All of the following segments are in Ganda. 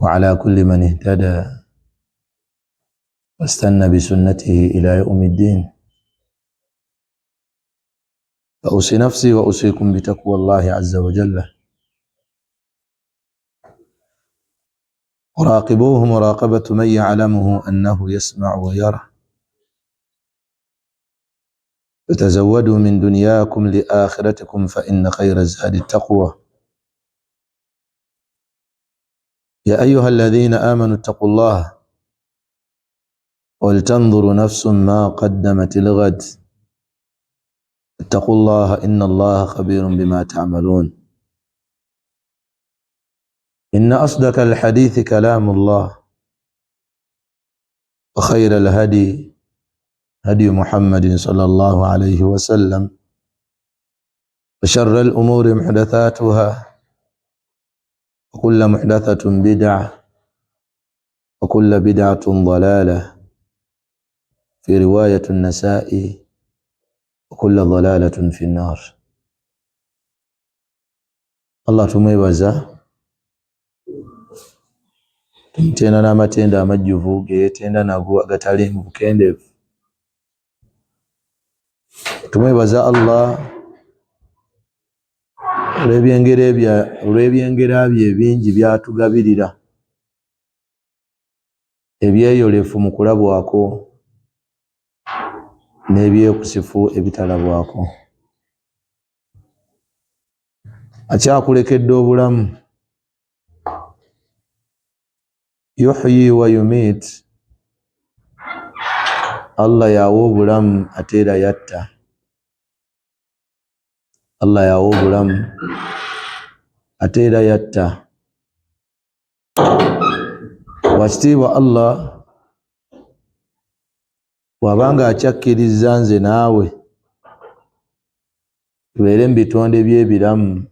وعلى كل من اهتدى واستنى بسنته إلى يوم الدين. فأوصي نفسي وأوصيكم بتقوى الله عز وجل، وراقبوه مراقبة من يعلمه أنه يسمع ويرى. فتزودوا من دنياكم لآخرتكم فإن خير الزاد التقوى. يا أيها الذين آمنوا اتقوا الله ولتنظر نفس ما قدمت لغد، اتقوا الله إن الله خبير بما تعملون. إن أصدق الحديث كلام الله، وخير الهدي هدي محمد صلى الله عليه وسلم، وشر الأمور محدثاتها، وكل محدثة بدعة، وكل بدعة ضلالة، في رواية النسائي وكل ضلالة في النار. الله tumwebaza tumtenda n'amatenda amajjuvu geetenda nago agatali mu bukendeevu. Tumwebaza Allah olw'ebyengera bye ebingi byatugabirira ebyeyolefu mu kulabwako n'ebyekusifu ebitalabwako. Akyakulekedde obulamu, yuhyi wa yumit. Allah yawa obulamu ate era yatta. Allah yawa obulamu ate era yatta. Wakitiibwa Allah bw'abanga akyakkiriza nze naawe tubeere mu bitonde by'ebiramu,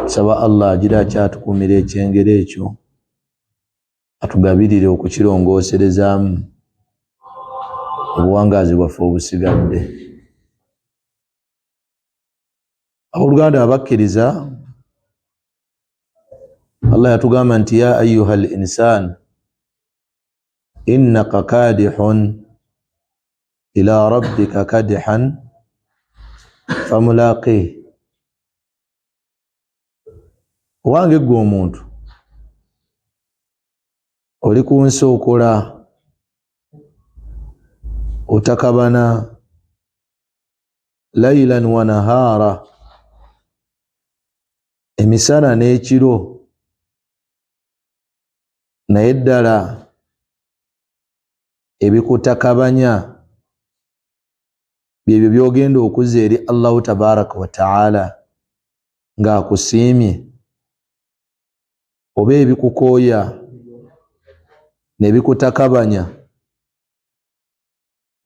saba Allah agira akyatukuumira ekyengero ekyo atugabirire okukirongooserezaamu obuwangaazi bwaffe obusigadde. Abooluganda abakkiriza, Allah yatugamba nti ya ayyuha al insan innaka kadihun ila rabbika kadihan famulaqih. Owange gwe omuntu oli ku nsi okola, otakabana laylan wa nahaara, emisana n'ekiro, naye ddala ebikutakabanya byebyo byogenda okuzza eri Allahu tabaraka wa taala ng'akusiimye, oba ebikukooya nebikutakabanya,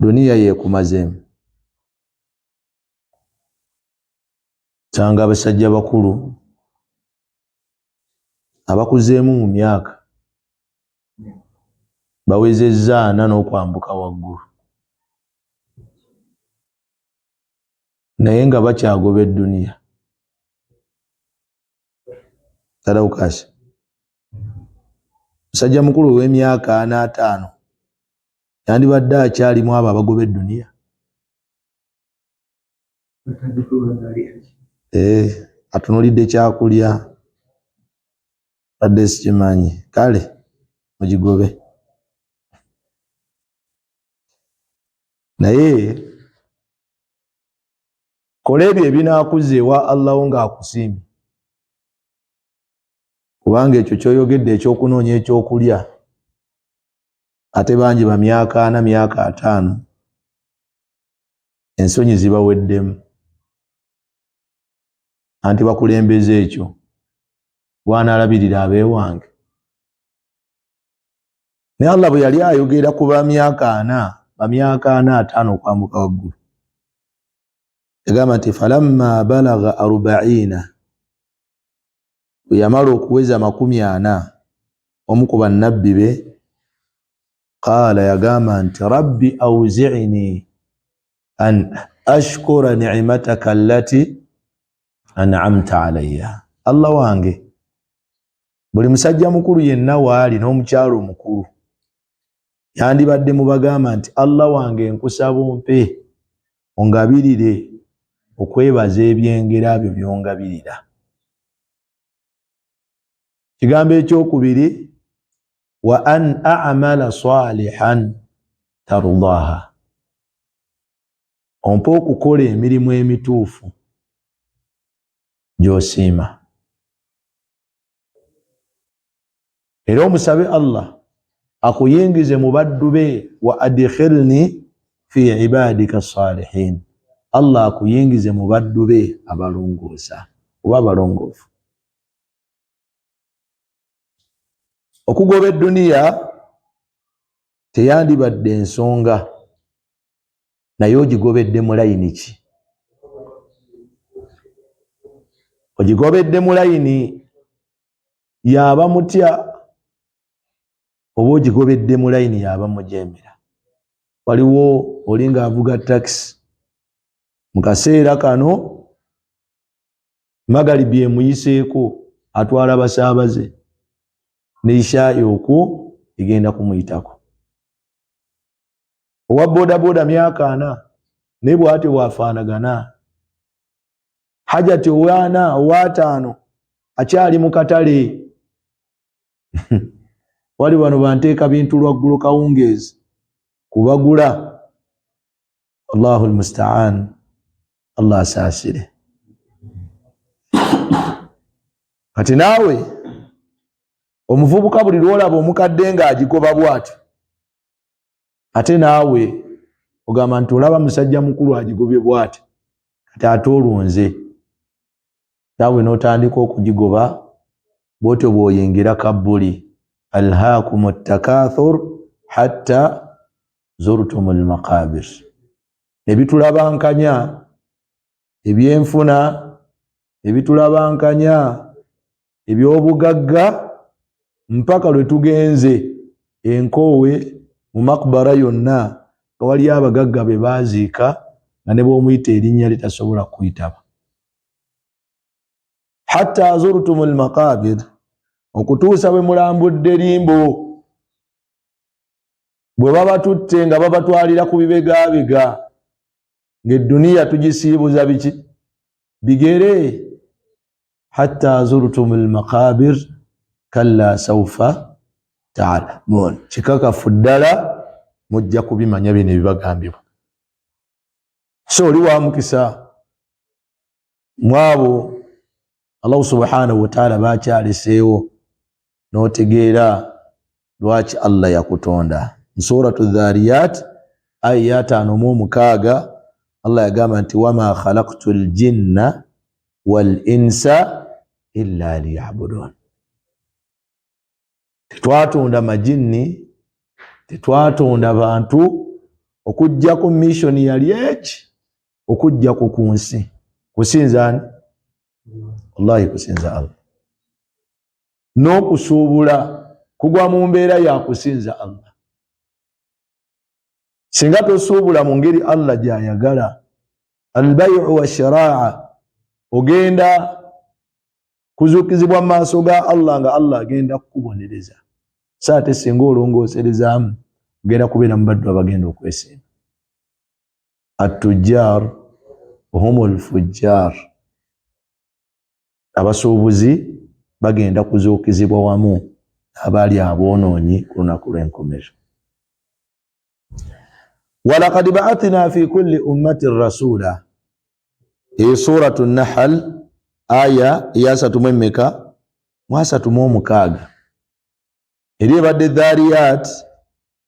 duniya yeekumazeemu. Kyanga abasajja bakulu abakuzeemu mu myaka bawezezza 40 n'okwambuka waggulu, naye nga bakyagoba edduniya. Tarawukasi musajja mukulu ow'emyaka 45 yandibadde akyalimu abo abagoba edduniya? Atunulidde kyakulya badde sikimanyi, kale mugigobe. Naye kola ebyo ebinaakuzza ewa Allah ng'akusiimye, kubanga ekyo kyoyogedde ekyokunoonya ekyokulya ate bangi ba myaka 40 myaka 5 ensonyi zibaweddemu, anti bakulembeza ekyo bwanaalabirira abeewange. Naye Allah bwe yali ayogera ku ba myaka 40 okwambuka waggulu, yagamba nti falamma balagha 40, bwe yamala okuweza 40, omu ku bannabbi be qaala, yagamba nti rabbi awzi'ni an ashkura ni'mataka allati an'amta alayya. Allah wange buli musajja mukulu yenna waali n'omukyalo omukulu yandibadde mubagamba nti Allah wange nkusaba ompe ongabirire okwebaza ebyengera byo byongabirira. Kigambo ekyokubiri wa an a'mala salihan tardaha, ompe okukola emirimu emituufu gy'osiima. Era omusabe Allah akuyingize mu baddu be, wa adkhilni fi ibadika salihin, Allah akuyingize mu baddu be abalongoosa oba abalongoofu. Okugoba edduniya teyandibadde ensonga, naye ogigobedde mu layini ki? Ogigobedde mu layini yaba mutya oba ogigobedde mu layini yaba mujemera? Waliwo olinga avuga taxi mu kaseera kano magalibi emuyiseeko atwala basaabaze neishayi okwo egenda kumuyitako. Owa boda boda myaka 4 naye bw'atyo bwafaanagana. Hajati owaana owa 5 akyali mu katale. Wali wano banteeka bintu lwaggulo kawungeezi kubagula. Allahul musta'an, Allah asaasire. Kati naawe omuvubuka buli lwolaba omukadde ng'agigoba bw'atyo, ate naawe ogamba nti olaba musajja mukulu agigobye bw'atyo, kati ate olwonze naawe n'otandika okugigoba bw'otyo bw'oyingira kabbuli. Alhaakumu ttakaathur hatta zurtumul maqabir. Ebitulabankanya ebyenfuna, ebitulabankanya ebyobugagga, mpaka lwe tugenze enkoowe mu makbara yonna nga wali abagagga be baaziika nga ne bw'omuyita erinnya litasobola kuyitaba. Hatta zurtumul maqabir, okutuusa bwe mulambudde limbo. Bwe babatutte nga babatwalira ku bibegabega, ng'edduniya tugisiibuza biki? Bigere. Hatta zurtumul maqabir kalla sawfa ta'lamun, kikakafu ddala mujja kubimanya bino ebibagambibwa. So oli wa mukisa mwabo Allah subhanahu wa ta'ala bakyaleseewo n'otegeera lwaki Allah yakutonda. Suratu Dhariyat aya 5:6 Allah yagamba nti wama khalaqtul jinna wal insa illa liya'budun. Tetwatonda majinni, tetwatonda bantu okujja ku mission yali eki, okujja ku nsi kusinza ani? Wallahi kusinza Allah. N'okusuubula kugwa mu mbeera ya kusinza Allah. Singa tosuubula mu ngeri Allah gy'ayagala, albayu wa sharaa, ogenda kuzuukizibwa mu maaso ga Allah nga Allah agenda kukubonereza. Saate singa olongooserezaamu ogenda kubeera mu baddu abagenda okwesimba. At-tujjar humul fujjar, abasuubuzi bagenda kuzuukizibwa wamu abaali aboonoonyi ku lunaku lw'enkomerero. Walaqad ba'athna fi kulli ummatin rasula, suratu Nahl aya ya 3:36 eri ebadde Dhariyat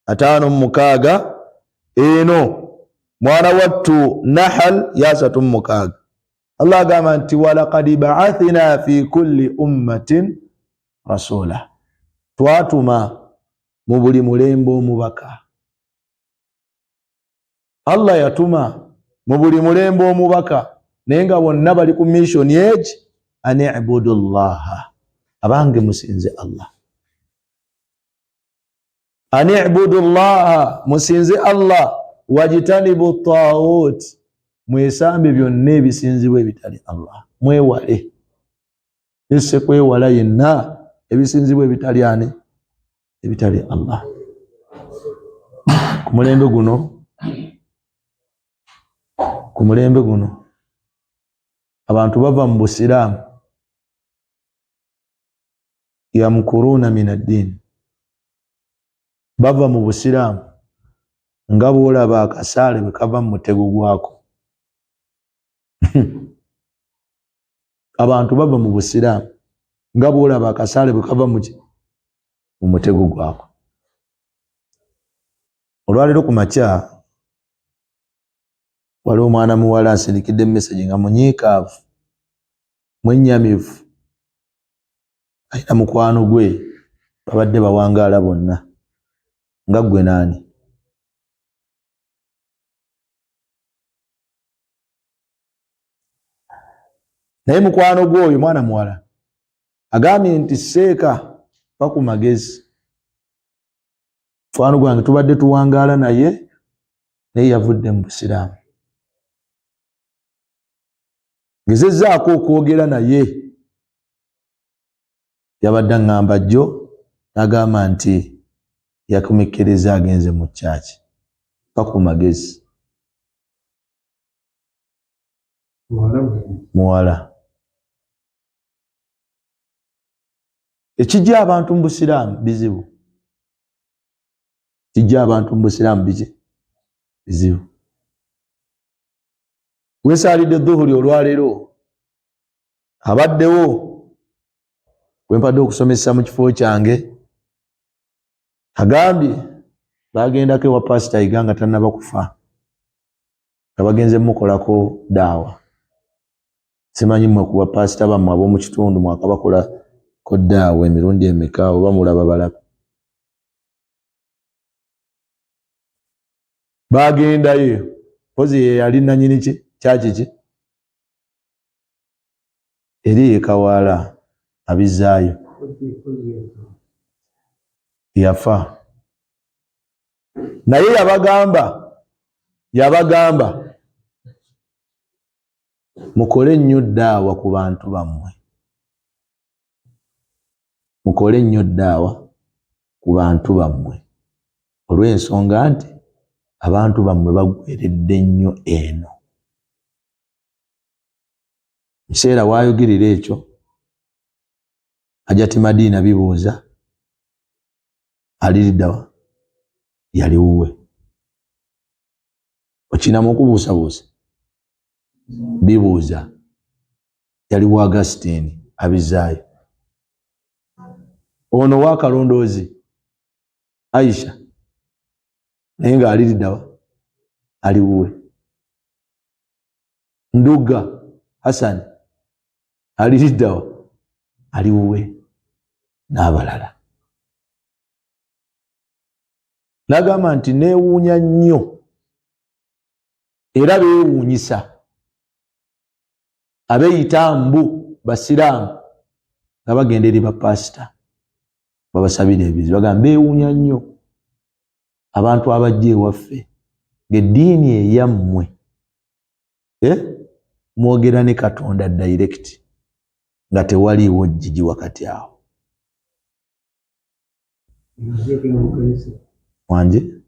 5:6, eno mwana wattu Nahl ya 3:6. Allah agamba nti walaqad ba'athna fi kulli ummatin rasula, twatuma mu buli mulembe omubaka. Allah yatuma mu buli mulembe omubaka, naye nga bonna bali ku mission egi, an i'budu llaha, abange musinze Allah. An i'budu llaha, musinze Allah, wajitanibu ttaghut, mwesambe byonna ebisinzibwa ebitali Allah. Mwewale, ese kwewala yenna ebisinzibwa ebitali ani ebitali Allah. Ku mulembe guno abantu bava mu busiraamu yamkuruna min ad-din, bava mu busiraamu nga bwolaba akasaale bwe kava mu mutego gwako. Abantu bava mu busiraamu nga bwolaba akasaale bwe kava mu mutego gwako. Olwaleero ku makya waliwo omwana muwala asindikidde message nga munyiikaavu mwennyamivu, alina mukwano gwe babadde bawangaala bonna nga ggwe naani. Naye mukwano gwe oyo mwana muwala agambye nti seeka pa ku magezi, mukwano gwange tubadde tuwangaala naye yavudde mu busiraamu. Ngezezzaako okwogera naye yabadde aŋŋamba jjo n'agamba nti yakumikkiriza agenze mu kyaki pa ku magezi. Muwala ekijja abantu mu busiraamu bizibu, kijja abantu mu busiraamu bizibu. Weesaalidde dhuhuri olwaleero abaddewo wempadde okusomesa mu kifo kyange, agambye bagendako ewa pasita Yiga nga tannaba kufa, nga bagenze mukolako daawa. Simanyi mmwe kuba pasita bammwe ab'omu kitundu mwaka bakolako daawa emirundi emeka oba mulaba balaba. Bagendayo pozi ye yali nannyini kyaki ki eri ekawaala abizaayo yafa. Naye yabagamba mukole nnyo daawa ku bantu bammwe, mukole nnyo daawa ku bantu bammwe olw'ensonga nti abantu bammwe baggweredde nnyo eno. Kiseera waayogerera ekyo Hajati Madiina bibuuza aliriddawa yali wuwe. Okinamu okubuusabuusa bibuuza yali wa Augustine abizaayo. Ono waakalondoozi Aisha naye nga aliriddawa ali wuwe. Nduga Hassan aliriddawa ali wuwe n'abalala. Nagamba nti neewuunya nnyo era beewuunyisa abeeyita mbu basiraamu nga bagenda eri bapasita babasabira ebizibu. Bagamba beewuunya nnyo abantu abajja ewaffe ng'eddiini eyammwe mwogera ne Katonda direct nga tewaliiwo jjiji wakati awo. Wanje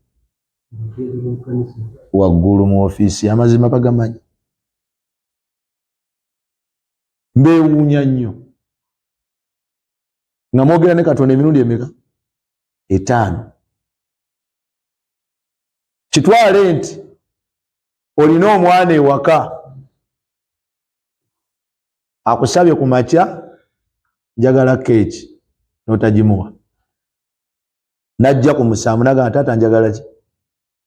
waggulu mu ofiisi amazima bagamanyi. Mbeewuunya nnyo nga mwogera ne Katonda emirundi emeka 5. Kitwale nti olina omwana ewaka akusabye ku makya njagala keeki n'otagimuwa, najja ku musanvu n'agamba taata njagala ki,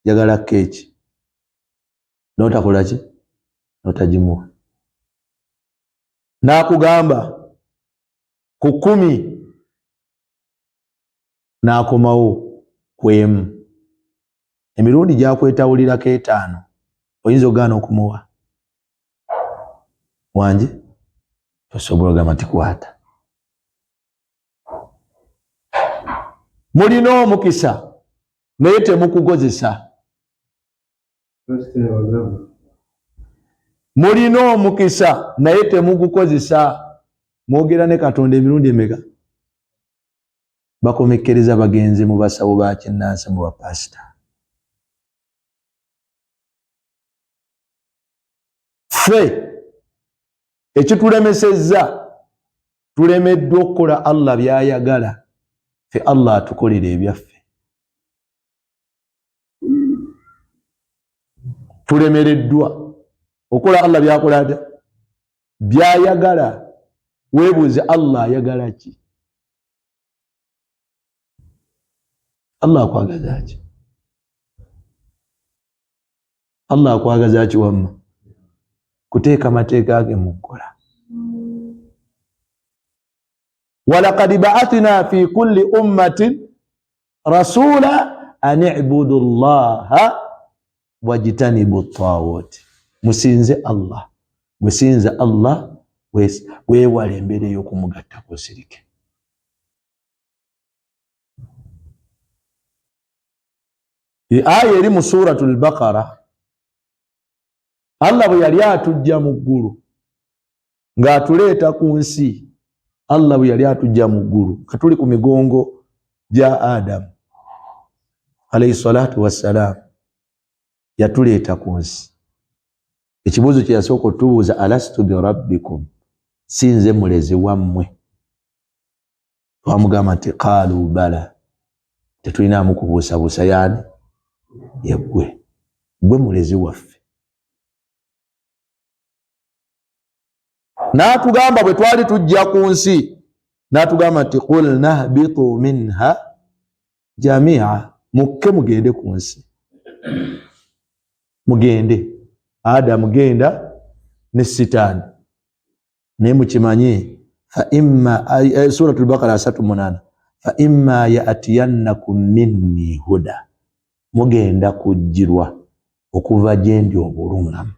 njagala keeki n'otakola ki, n'otagimuwa. N'akugamba ku 10 n'akomawo ku 1. Emirundi gyakwetawulirako 5 oyinza ogaana okumuwa. Wanje tosobola ogamba nti kwata. Mulina omukisa naye temukukozesa. Mulina omukisa naye temugukozesa. Mwogera ne Katonda emirundi emeka bakomekereza bagenzi mu basawo ba kinnansi mu bapasita. Ffe ekitulemesezza tulemeddwa okukola Allah by'ayagala, ffe Allah atukolera ebyaffe. Tulemereddwa okukola Allah by'akola atya? By'ayagala. Weebuuze Allah ayagala ki? Allah akwagaza ki? Allah akwagaza ki wamma? Kuteeka mateeka ge mu nkola. Walaqad ba'athna fi kulli ummatin rasula an i'budu Allaha wajtanibu at-taghut. Musinze Allah. Musinze Allah weewale embeera y'okumugattako sirike. Aya eri mu suratul Baqara, Allah bwe yali atujja mu ggulu ng'atuleeta ku nsi, Allah bwe yali atujja mu ggulu nga tuli ku migongo gya Adamu alayhi salatu wassalaam, yatuleeta ku nsi. Ekibuuzo kye yasooka otubuuza, alastu bi rabbikum, sinze mulezi wammwe? Twamugamba nti qaalu bala, tetulinaamu kubuusabuusa, yaani yeggwe, gwe mulezi waffe. N'atugamba bwe twali tujja ku nsi, n'atugamba nti qul nahbitu minha jamia, mukke mugende ku nsi. Mugende. Adamu genda ne Sitaani. Naye mukimanye fa imma, suratul Baqara 38, fa imma ya'tiyannakum minni huda, mugenda kujjirwa okuva gye ndi obulungamu.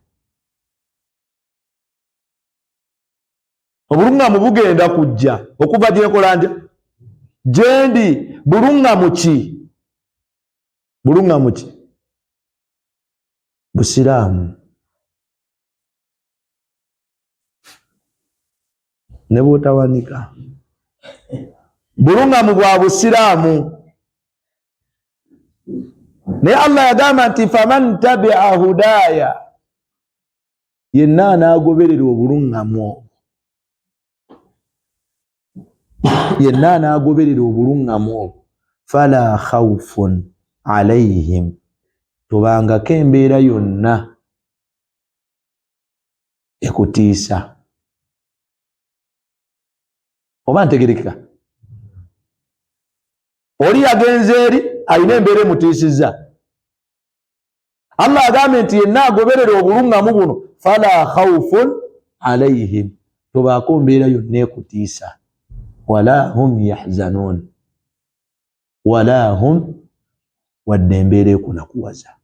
Obulungamu bugenda kujja okuva gye nkola nti gye ndi. Bulungamu ki? Bulungamu ki? Busiraamu. Ne bw'otawanika, bulungamu bwa busiraamu. Naye Allah yagamba nti faman tabi'a hudaya, yenna anaagoberera obulungamu obwo, yenna anaagoberera obulungamu obwo, fala khawfun alayhim, tobangako embeera yonna ekutiisa. Oba ntegerekeka? Oli yagenze eri alina embeera emutiisizza. Allah agambye nti yenna agoberera obulungamu buno, fala khawfun alayhim, tobaako mbeera yonna ekutiisa. Wala hum yahzanun, wala hum, wadde embeera ekunakuwaza.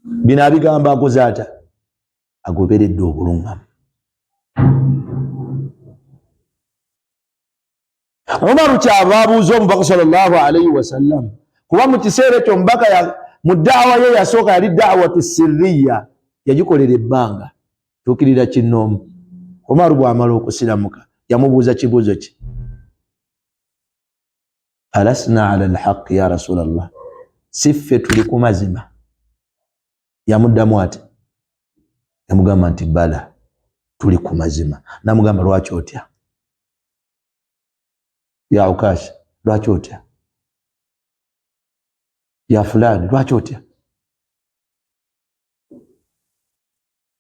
Bino abigamba akoze ata? Agoberedde obulungamu. Umaru kyava abuuza omubaka sallallahu alayhi wasallam, kuba mu kiseera ekyo omubaka mu daawa ye yasooka yali daawatu sirriya, yagikolera ebbanga, tuukirira kinnoomu. Umaru bw'amala okusiramuka yamubuuza kibuuzo ki? Alasna ala alhaqi ya rasulallah, siffe tuli ku mazima? Yamuddamu ati? Yamugamba nti bala, tuli ku mazima. Namugamba lwaki otya? Ya Ukash, lwaki otya? Ya fulani, lwaki otya?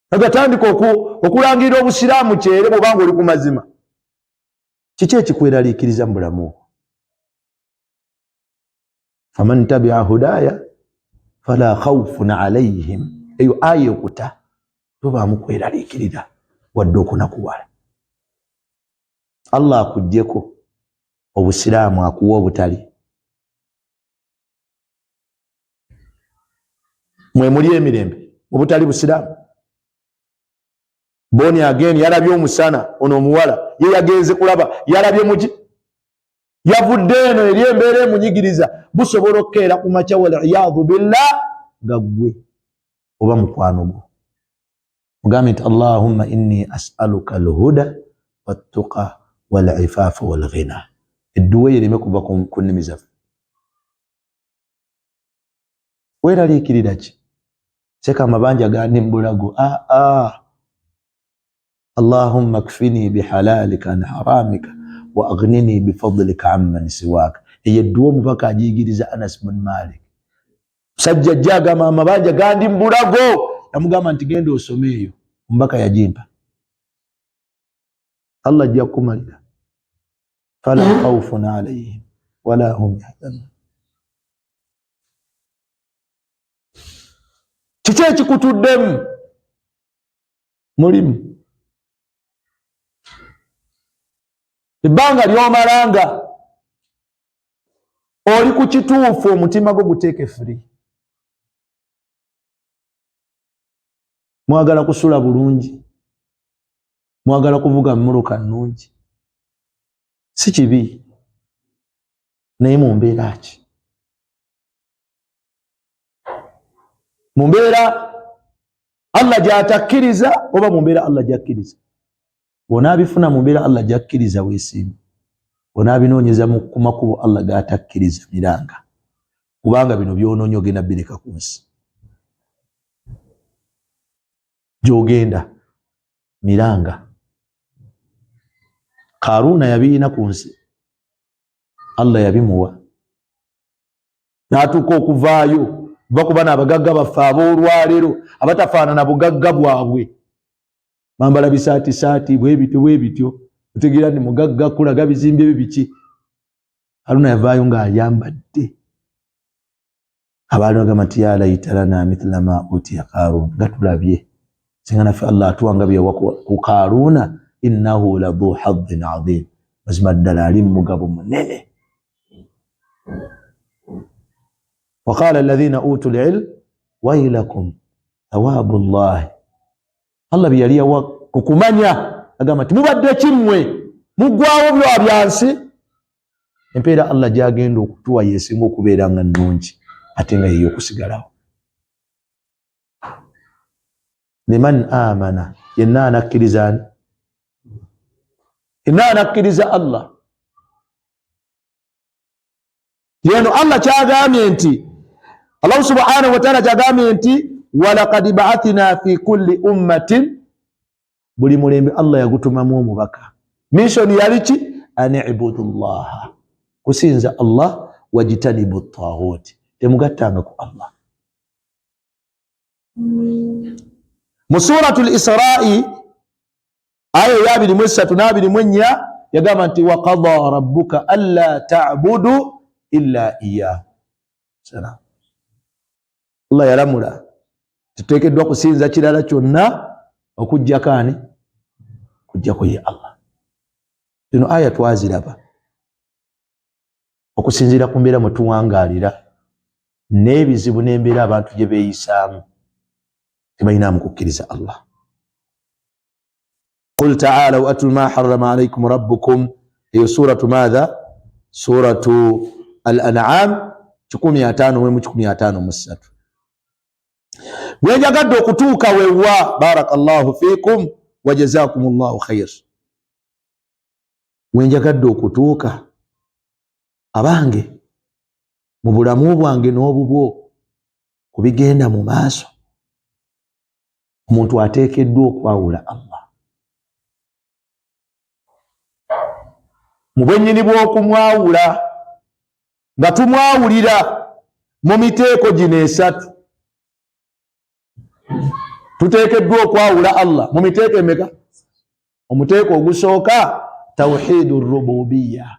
Agatandika okulangira obusiraamu kyere bw'obanga oli ku mazima. Kiki ekikweraliikiriza mu bulamu? Faman tabi'a hudaya fala khawfun alayhim, eyo aya okuta tobaamu kweraliikirira wadde okunakuwala. Allah akuggyeko obusiraamu, akuwa obutali. Mwe muli emirembe obutali busiraamu. Boni again yalabye omusana, ono omuwala ye yagenze kulaba, yalabye muki? Yavudde eno eri embeera emunyigiriza, busobola okukeera ku makya wal iyadhu billah nga ggwe oba mukwano gwo mugambe nti Allahumma inni as'aluka alhuda wattuqa wal ifafa wal ghina. edduwa yereme kuva ku nnimi zaffe. Weeraliikirira ki? Seka amabanja gandi mbulago. Allahumma kfini bihalalika an haramika wa aghnini bifadlika amman siwaka. Eyo edduwa omubaka agiyigiriza Anas bin Malik. Sajja jagama amabanja gandi mbulago, namugamba nti genda osome eyo. Omubaka yagimpa. Allah ajja kumalira. Fala khawfun alayhim wala hum yahzanun. Kiki ekikutuddemu? Mulimu. Ebbanga lyomalanga oli ku kituufu, omutima gwo guteeke free. Mwagala kusula bulungi, mwagala kuvuga mmuruka nnungi, si kibi, naye mu mbeera ki? Mu mbeera Allah gy'atakkiriza oba mu mbeera Allah gy'akkiriza? Bw'onaabifuna mu mbeera Allah gy'akkiriza weesiime, bw'onaabinoonyeza ku makubo Allah g'atakkiriza miranga, kubanga bino by'onoonye ogenda bireka ku nsi. Gy'ogenda miranga. Karuuna yabiina ku nsi, Allah yabimuwa, n'atuuka okuvaayo. Bakuba n'abagagga baffe ab'olwaleero abatafaanana bugagga bwabwe, bambala bisaati bwe bityo, otegeera nti mugagga kulaga bizimbe bibiki. Haruna yavaayo ng'ayambadde. Abaali bagamba nti ya layita lana mithla ma utiya Karuuna, nga tulabye singa naffe Allah atuwanga byewa ku Karuuna, innahu ladhu haddin adhim, mazima ddala ali mugabo munene. وقال الذين اوتوا العلم ويلكم ثواب الله. Allah byali kukumanya agamba nti mubadde kimwe mugwawo byo byansi. Empeera Allah gyagenda okutuwa yesinga okubeera nga nnungi ate nga yeyo okusigalawo. Liman amana, yenna anakkiriza, yenna anakkiriza Allah. Yeno Allah kyagambye nti, Allah subhanahu wa ta'ala kyagambye nti walaqad ba'athna fi kulli ummatin, buli mulembe Allah yagutumamu omubaka. Mission yali ki? An ibudu Allah, kusinza Allah, wajitanibu at-taghut, temugattanga ku Allah. Mu suratul Isra'i aya ya 23 yagamba nti wa qadha rabbuka alla ta'budu illa iyyahu. Salam. Allah yalamula tuteekeddwa kusinza kirala kyonna okujja kaani, kujjako ye Allah. Zino aya twaziraba okusinzira ku mbeera mwe tuwangaalira n'ebizibu n'embeera abantu gye beeyisaamu tebalina mu kukkiriza Allah. Qul ta'alaw atlu ma harrama alaykum rabbukum, eyo suratu maadha? Suratu Al-An'am 1553. Bwenjagadde okutuuka wewa, barakallahu fikum wa jazakumullahu khair. Bwenjagadde okutuuka abange mu bulamu bwange n'obubwo kubigenda mu maaso, omuntu ateekeddwa okwawula Allah. Mu bwennyini bw'okumwawula nga tumwawulira mu miteeko gino esatu. Tuteekeddwa okwawula Allah mu miteeko emeka? Omuteeko ogusooka tawhidu rububiyya,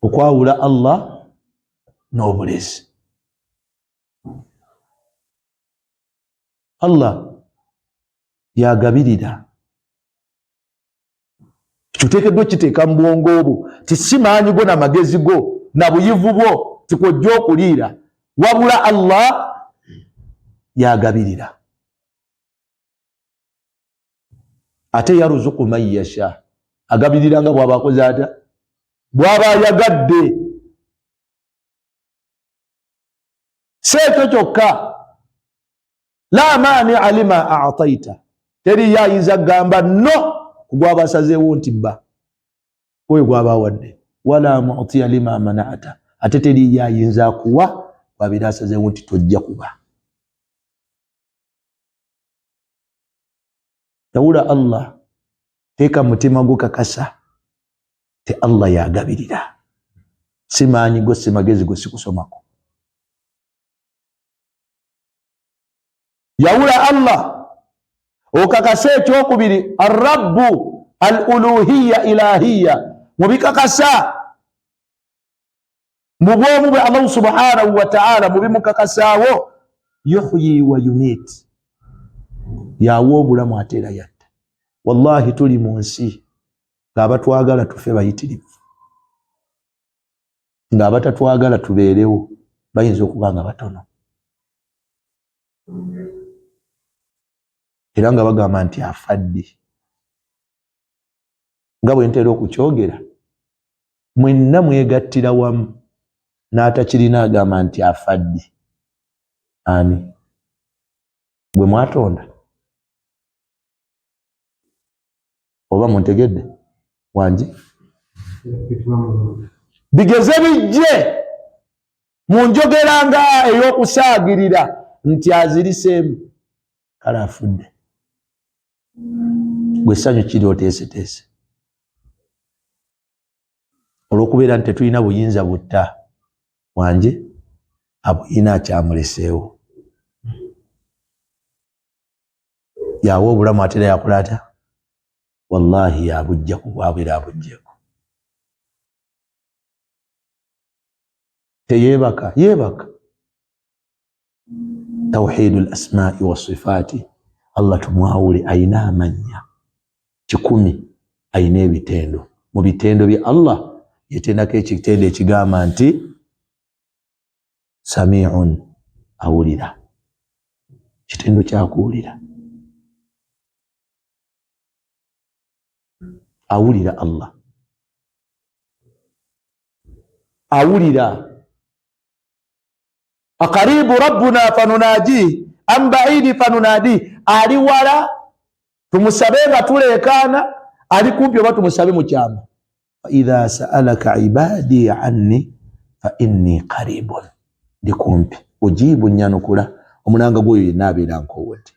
okwawula Allah n'obulezi. Allah yagabirira, tuteekeddwa kiteeka mu bwongo bwo ti si maanyi go na magezi go na buyivu bwo tikojja okuliira, wabula Allah yagabirira. Ate yaruzuku man yasha, agabirira nga bw'aba akoze ata? Bw'aba yagadde. Sekyo kyokka, la maani'a lima a'taita, teri yayinza gamba no kugwaba asazeewo nti bba. oyo gwabawadde wala mu'tiya lima mana'ata ate teri yayinza kuwa wabirasazeewo nti tojja kuba. Yawula Allah teeka mutima gukakasa te Allah yagabirira si maanyi go si magezi go si kusomako. Yawula Allah okakase ekyokubiri arrabbu al-uluhiyya ilahiyya mubikakasa mu bwomu bwe Allah subhanahu wa ta'ala mubimukakasaawo yuhyi wa yumit yawa obulamu ate era yatta. Wallahi tuli mu nsi ng'abatwagala tufe bayitirivu ng'abatatwagala tubeerewo bayinza okuba nga batono era nga bagamba nti afadde. Nga bwe ntera okukyogera mwenna mwegattira wamu n'atakirina agamba nti afadde. Ani gwe mwatonda oba muntegedde wangi bigeze bijje mu njogera nga ey'okusaagirira nti aziriseemu kale afudde. Gwe ssanyu kiri oteeseteese olw'okubeera nti tetulina buyinza butta wangi abuyina akyamuleseewo yawa obulamu ate era yakola ata wallahi yabujja ku bwabwera abujjeko. Teyeebaka yeebaka tawhidul asma'i wa sifaati Allah tumwawule ayina amanya 100 ayina ebitendo mu bitendo bye Allah yetendako ekitendo ekigamba nti sami'un awulira kitendo kyakuwulira awulira Allah awulira aqaribu rabbuna fanunaji am ba'idi fanunadi ali wala tumusabe nga tuleekaana ali kumpi oba tumusabe mu kyama. Fa idha sa'alaka ibadi anni fa inni qaribun ndi kumpi ujibu nyanukula omunanga gwoyo yenna abeera nkowodde.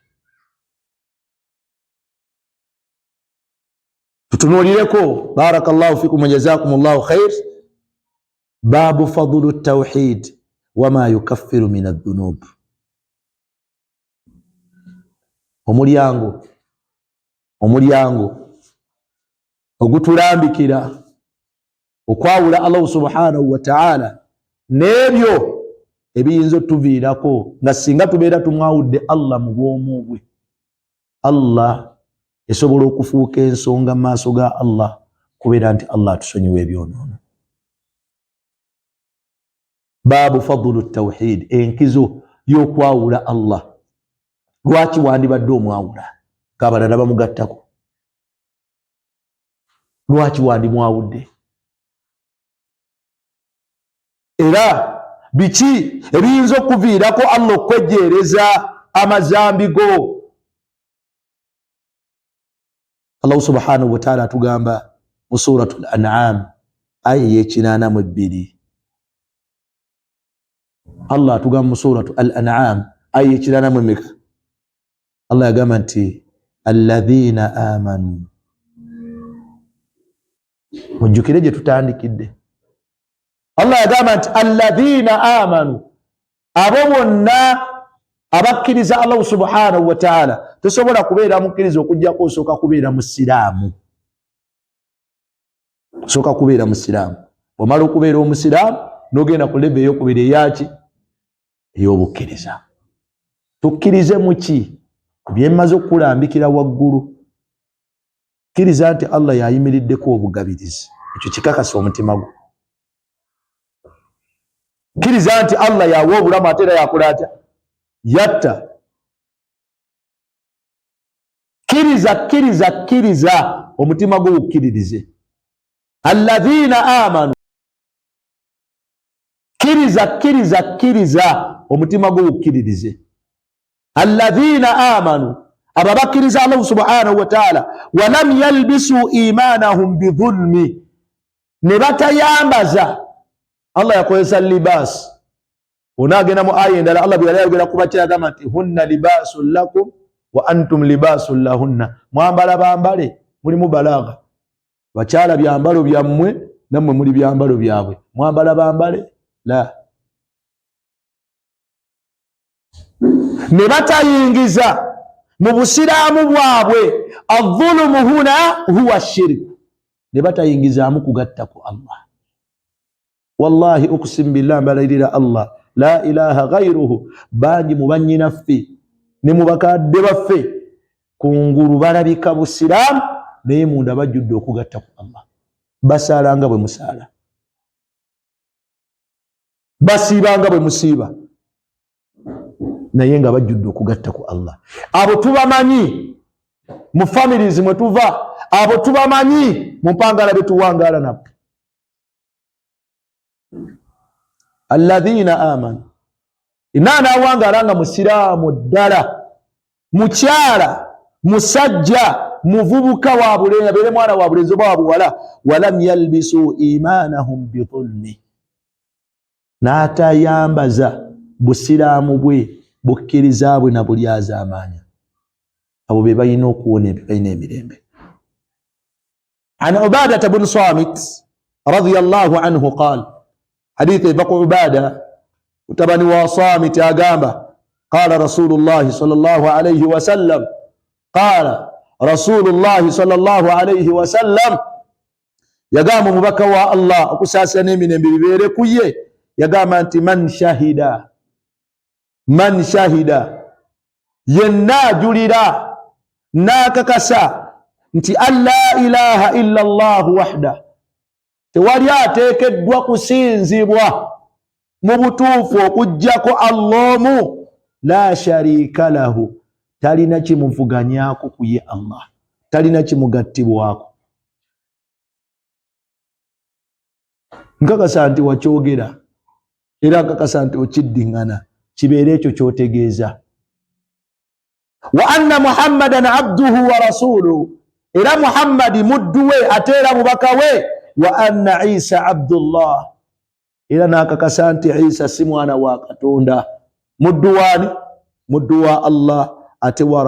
tutunuulireko barakallahu fikum wa jazakumullahu khair babu fadlu tawhid wama yukaffiru min adh-dhunub. omulyango ogutulambikira okwawula Allah subhanahu wa ta'ala n'ebyo ebiyinza otuviirako nga singa tubeera tumwawudde Allah mu bwomu bwe. Allah esobola okufuuka ensonga mu maaso ga Allah kubeera nti Allah atusonyiwa ebyonoono. Baabu fadlu tawhid enkizo y'okwawula Allah. Lwaki wandibadde omwawula ng'abalala bamugattako? Lwaki wandimwawudde? Era biki ebiyinza okuviirako Allah okwejjeereza amazambi go? Allah subhanahu wa ta'ala atugamba mu suratul an'am aya y'ekinaana Allah atugamba mu suratul an'am aya y'ekinaana Allah yagamba nti alladhina amanu. Mujjukire gye tutandikidde. Allah yagamba nti alladhina amanu, abo bonna abakkiriza Allah subhanahu wa ta'ala. Tosobola kubeera mukkiriza okujjako osooka kubeera musiraamu. Osooka kubeera musiraamu. Omala okubeera omusiraamu n'ogenda ku lebe ey'okubiri eyaki ey'obukkiriza. Tukkirize mu ki? Ku bye mmaze okulambikira waggulu. Kkiriza nti Allah yayimiriddeko obugabirizi, ekyo kikakasa omutima gwo. Kkiriza nti Allah yawa obulamu ate era yakola atya? Yatta. Kkiriza omutima gwo gukkiririze. Alladhina amanu, kkiriza omutima gwo gukkiririze. Alladhina amanu, abo bakkiriza Allah subhanahu wa ta'ala, walam yalbisu imanahum bidhulmi, ne batayambaza. Allah yakozesa libas. Onagenda mu aya endala Allah bwe yali ayogera ku bakyala agamba nti hunna libasun lakum wa antum libasun lahunna. Mwambala bambale, mulimu balagha. Bakyala byambalo byammwe nammwe muli byambalo byabwe. Mwambala bambale la. Ne batayingiza mu busiraamu bwabwe. Adh-dhulumu huna huwa shirku. Ne batayingizaamu kugatta ku Allah. Wallahi uqsim billah mbalayirira Allah la ilaha ghayruhu. Bangi mu bannyinaffe ne mu bakadde baffe kungulu balabika busiraamu naye munda bajjudde okugatta ku Allah. Basaala nga bwe musaala, basiiba nga bwe musiiba, naye nga bajjudde okugatta ku Allah. Abo tubamanyi mu families mwe tuva, abo tubamanyi mu mpangala be tuwangaala nabo. Alladhina amanu, inaana awangaala nga musiraamu ddala, mukyala, musajja, muvubuka wa bulenzi, abeere mwana wa bulenzi oba wa buwala, walam yalbisu imanahum bidhulmi, n'atayambaza busiraamu bwe bukkiriza bwe na bulyazaamaanya. Abo be balina okuwona, balina emirembe. An Ubadata bnu Samit radiyallahu anhu qaala, hadithi eva ku Ubada mutabani wa Samit agamba, qala rasulullahi sallallahu alayhi wasallam, qala rasulullahi sallallahu alayhi wasallam, yagamba omubaka wa Allah okusaasira n'emirembe bibeere ku ye, yagamba nti man shahida, yenna ajulira n'akakasa nti an la ilaha illa Allah wahda, tewali ateekeddwa kusinzibwa mu butuufu okuggyako Allah omu, la sharika lahu, talina kimuvuganyako ku ye Allah, talina kimugattibwako. Nkakasa nti wakyogera era nkakasa nti okiddiŋŋana, kibeere ekyo kyotegeeza. Wa anna Muhammadan abduhu wa rasuluhu, era Muhammadi muddu we ate era mubaka we. Wa anna Isa abdullah, era nakakasa nti Isa si mwana wa Katonda, muddu wani? Muddu wa Allah, ate wa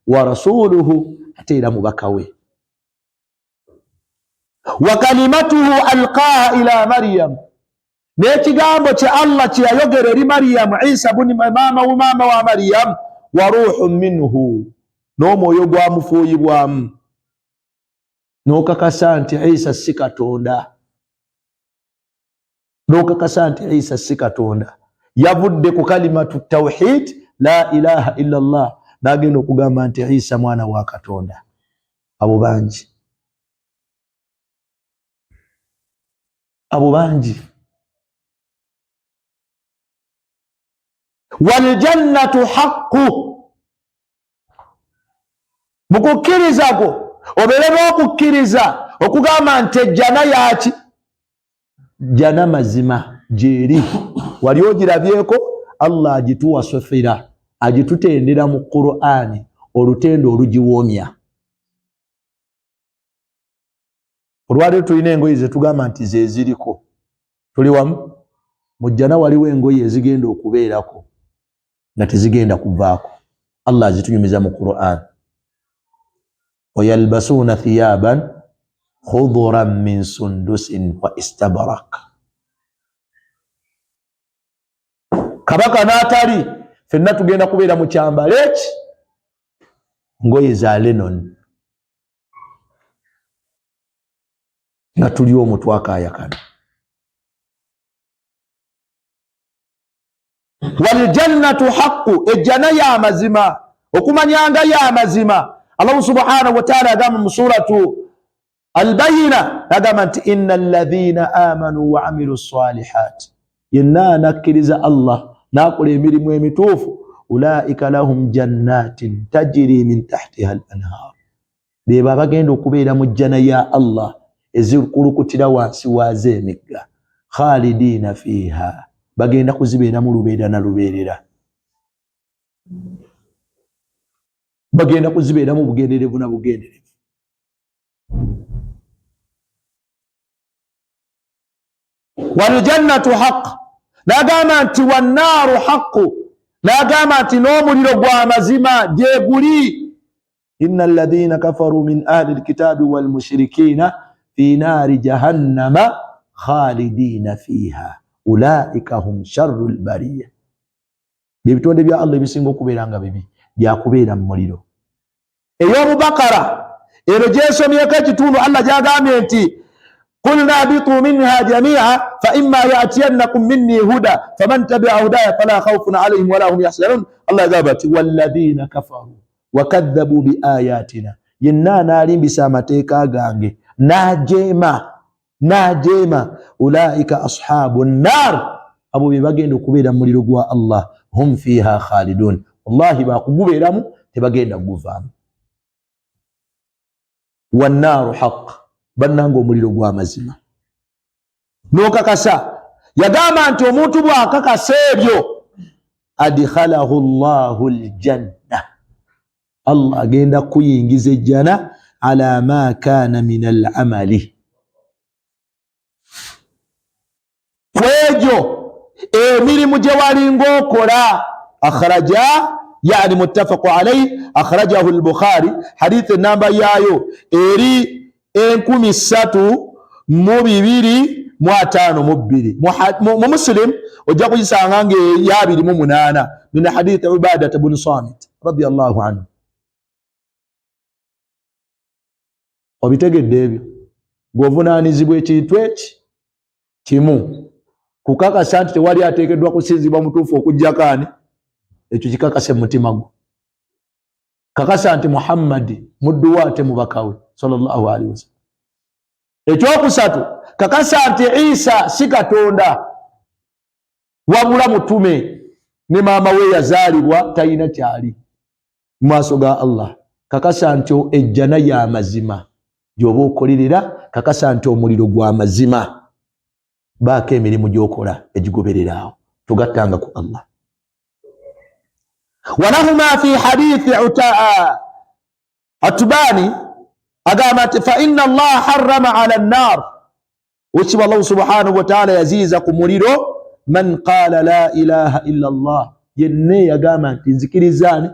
rasuluhu, ate era mubaka we. Wa kalimatuhu alqaha ila Maryam, n'ekigambo kye Allah kye yayogera eri Maryam, Isa maama wa Maryam, wa ruhun minhu, n'omwoyo gwamufuuyibwamu. N'okakasa nti Isa si Katonda, n'okakasa nti Isa si Katonda. Yavudde ku kalimatu tawhid la ilaha illa Allah, n'agenda okugamba nti Isa mwana wa Katonda. Abo bangi, abo bangi. Wal jannatu haqqu, mukukkiriza kwo obeere okukkiriza okugamba nti ejjana yaki? Jjana mazima gyeri. Wali ogirabyeko? Allah agituwasofera, agitutendera mu Qur'ani, olutendo olugiwoomya. Olwaleero tulina engoye ze tugamba nti ze ziriko. Tuli wamu? Mu jjana waliwo engoye ezigenda okubeerako nga tezigenda kuvaako. Allah azitunyumiza mu Qur'an. وَيَلْبَسُونَ ثِيَابًا خُضُرًا مِّن سُنْدُسٍ وَإِسْتَبْرَقٍ. Kabaka n'atali, ffenna tugenda kubeera mu kyambalo eki, ngoye za Lenon, nga tuli omwo twakaayakana. Wal jannatu haqqu, ejjana ya mazima, okumanyanga ya mazima. Allah subhanahu wa ta'ala agamba mu suratu Al-Bayyina, agamba nti innal ladhina amanu wa amilu salihat, yenna anakkiriza Allah n'akola emirimu emituufu, ulaika lahum jannatin tajri min tahtiha al-anhar, beba abagenda okubeera mu jjana ya Allah ezikulukutira wansi waazo emigga, khalidina fiha, bagenda kuzibeera mu lubeerera na lubeerera, bagenda kuzibeera mu bugenderevu na bugenderevu. wal jannatu haqq nagamba nti wan naru haqq nagamba nti n'omuliro gwa mazima gye guli innal ladhina kafaru min ahli alkitabi wal mushrikina fi nari jahannama khalidina fiha ulaika hum sharrul bariyah. Bibitonde bya Allah bisinga okubeeranga bibi byakubeera mu muliro. Eyo Bakara ero gyesomyeko ekitundu Allah gyagambye nti qulna bitu minha jami'a fa imma ya'tiyannakum minni huda faman tabi'a hudaya fala khawfun alayhim wala hum yahzanun. Allah gabati walladhina kafaru wa kadhabu bi ayatina yenna nalimbisa amateeka gange najema ulaika ashabun nar abo bebagenda okubeera mu muliro gwa Allah hum fiha khalidun wallahi bakugubeeramu tebagenda kuguvaamu. Wannaru haqq bannanga omuliro gwa mazima n'okakasa yagamba nti omuntu bw'akakasa ebyo adkhalahu Allahu aljanna Allah agenda kuyingiza ejjana ala ma kana min al'amali kwejo emirimu gye walinga okola. Akhraja yani muttafaqu alayhi akhrajahu al-Bukhari hadith namba yayo eri 3252 mu Muslim ojja kuyisanga nge ya 28 min hadith Ubadah ibn Samit radiyallahu anhu. Obitegedde ebyo gwovunaanizibwa ekintu eki kimu kukakasa nti tewali ateekeddwa kusinzibwa mutuufu okujjakaani ekyo kikakase mu mutima gwo. Kakasa nti Muhammad muddu waate mubakawe sallallahu alaihi wasallam. Ekyokusatu kakasa nti Isa si Katonda wabula mutume ne maama we yazaalibwa talina kyali mu maaso ga Allah. Kakasa nti ejjana ya mazima gy'oba okolerera. Kakasa nti omuliro gwa mazima baako emirimu gy'okola egigobereraawo tugattanga ku Allah. ولهما في حديث عتباني أقامت فإن الله حرم على النار وشب الله سبحانه وتعالى يزيزكم مريرو من قال لا إله إلا الله يني أقامت ذكر الزاني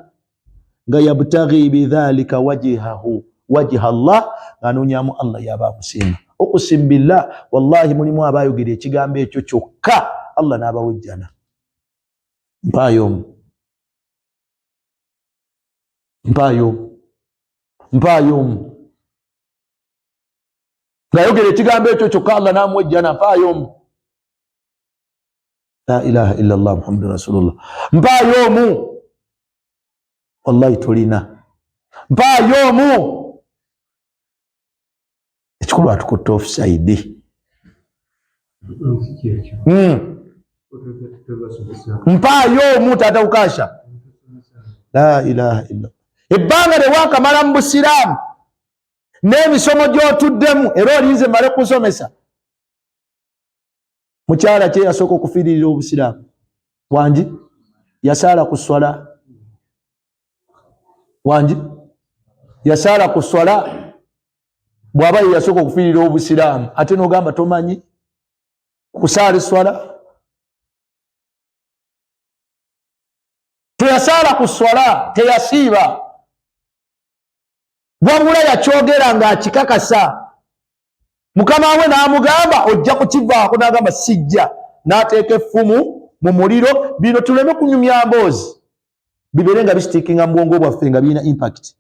يبتغي بذلك وجه الله قالوا نعم الله يا باب سيما أقسم بالله والله مني أبا يقري تيغامبي تشوكا الله نابا وجهنا بايوم mpayom ngayogera ekigambo ekyo kyokka Allah namwejjana mpayom la ilaha illa Allah muhammadur rasulullah mpayomu wallahi tulina mpayomu ekikulu atukutte offside mpayomu tata ukasha la ilaha illa ebbanga lyewakamala mu busiraamu n'emisomo gy'otuddemu era olinze male kusomesa. Mukyala kye yasooka okufiiririra obusiraamu wangi yasaala ku swala wangi yasaala ku swala bw'aba ye yasooka okufiiririra obusiraamu ate n'ogamba tomanyi kusaala swala. Teyasaala ku swala teyasiiba wabula yakyogera ng'akikakasa. Mukama we n'amugamba ojja kukivaako n'agamba sijja n'ateeka effumu mu muliro. Bino tuleme kunyumya mboozi bibeere nga bisitiikinga mu bwongo bwaffe nga birina impact.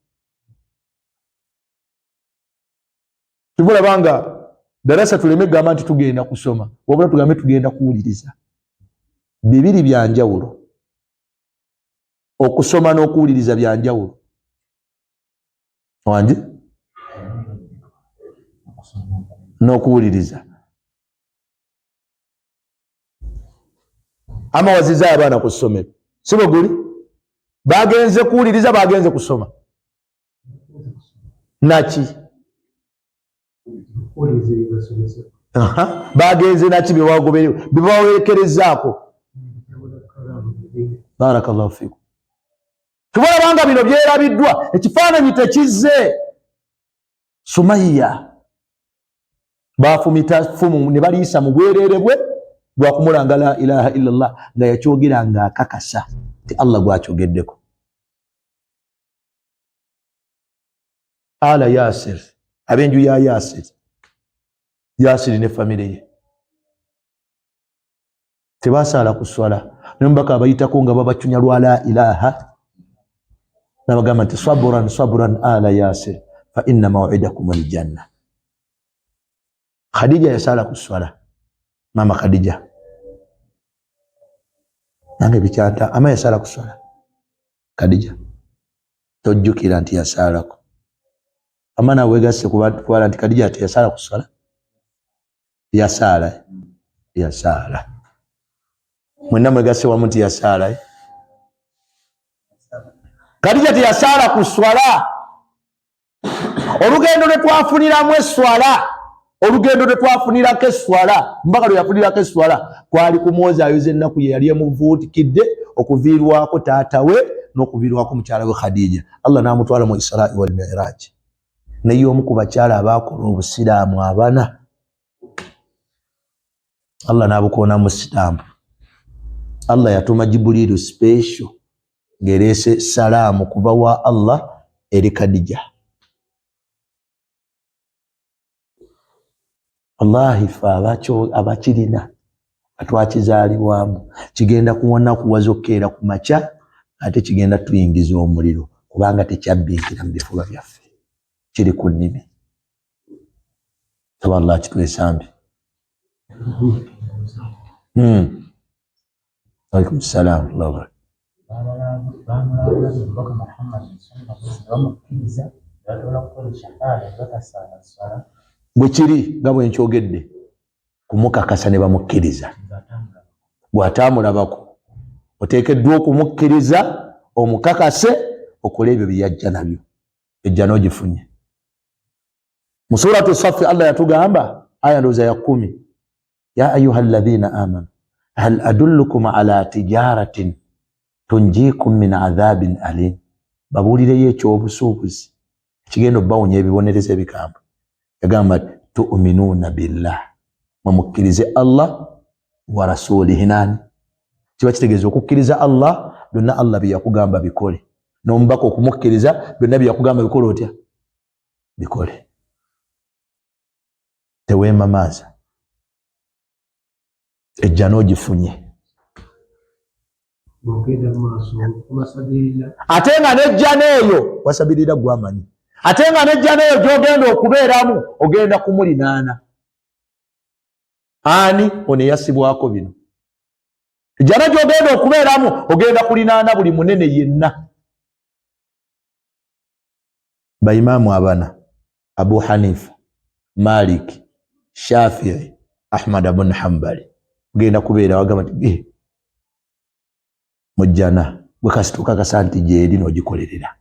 Tubulabanga darasa tuleme gamba nti tugenda kusoma wabula tugambe tugenda kuwuliriza. Bibiri bya njawulo. Okusoma n'okuwuliriza bya njawulo. Wangi n'okuwuliriza. Amawaziza abaana ku ssomero si bwe guli bagenze kuwuliriza bagenze kusoma naki bagenze naki bebawerekerezaako. Barakallahu fikum. Tubulabanga bino byerabiddwa ekifaananyi tekizze. Sumaiya bafumita fumu ne baliisa mu bwereere bwe gwakumulanga la ilaha illallah nga yakyogera nga akakasa ti Allah gwakyogeddeko. Ala Yasir, abenju ya Yasir, Yasir ne family ye tebasaala ku swala, nembaka abayitako nga babacunya lwa la ilaha, nabagamba nti sabran sabran ala Yasir fa inna maw'idakum aljanna. Khadija yasaala ku swala, mama Khadija nange bikyata ama yasaala ku swala. Khadija tojjukira nti yasaalako, ama nawe wegasse kubatwala nti Khadija ati yasaala ku swala. Yasaala mwenna mwegasse wamu nti yasaala. Khadija ati yasaala ku swala. Olugendo lwe twafuniramu eswala, olugendo lwe twafunirako eswala, mpaka lwe yafunirako eswala kwali kumwozaayoza ennaku ye yali emuvuutikidde okuviirwako taata we n'okuviirwako mukyala we Khadija. Allah n'amutwala mu Israa wal Mi'raj. Naye omu ku bakyala abaakola obusiraamu abana, Allah n'abukoona mu sitampu. Allah yatuma Jibuliru special ng'ereese salaamu kuva wa Allah eri Khadija. Wallahi fa abakirina atwakizaalibwamu kigenda kuwona kuwazokeera ku makya ate kigenda tuyingiza omuliro kubanga tekyabbiikira mu bifuba byaffe, kiri ku nnimi. Saba Allah kitwesambe. Alaikum salaam wa rahmatullah. Bwe kiri nga bwe nkyogedde kumukakasa ne bamukkiriza. Bw'ataamulabako oteekeddwa okumukkiriza omukakase okola ebyo byajja nabyo, ejja n'ogifunye. Mu suratu Safi Allah yatugamba aya ndowooza ya 10, ya ayuha alladhina amanu hal adullukum ala tijaratin tunjikum min adhabin alim. Babuulireyo ekyobusuubuzi ekigenda obbawonya ebibonereza ebikambwe. Yagamba tu'minuuna billah, mumukkirize Allah wa rasulihi. Nani kiba kitegeeza okukkiriza Allah byonna Allah bye yakugamba bikole, n'omubaka okumukkiriza byonna bye yakugamba bikole otya bikole. Teweemamaaza, ejja n'ogifunye. Ate nga nejja n'eyo wasabirira gwamanyi, ate nga nejja n'eyo gy'ogenda okubeeramu ogenda kumulinaana. Ani ono eyasibwako bino? Ejjana gy'ogenda okubeeramu ogenda kulinaana buli munene yenna. Baimaamu abana Abu Hanifa, Malik, Shafi'i, Ahmad ibn Hanbali ogenda kubeera wagamba nti mujjana gwe kasituka kasa nti gyeri n'ogikolerera.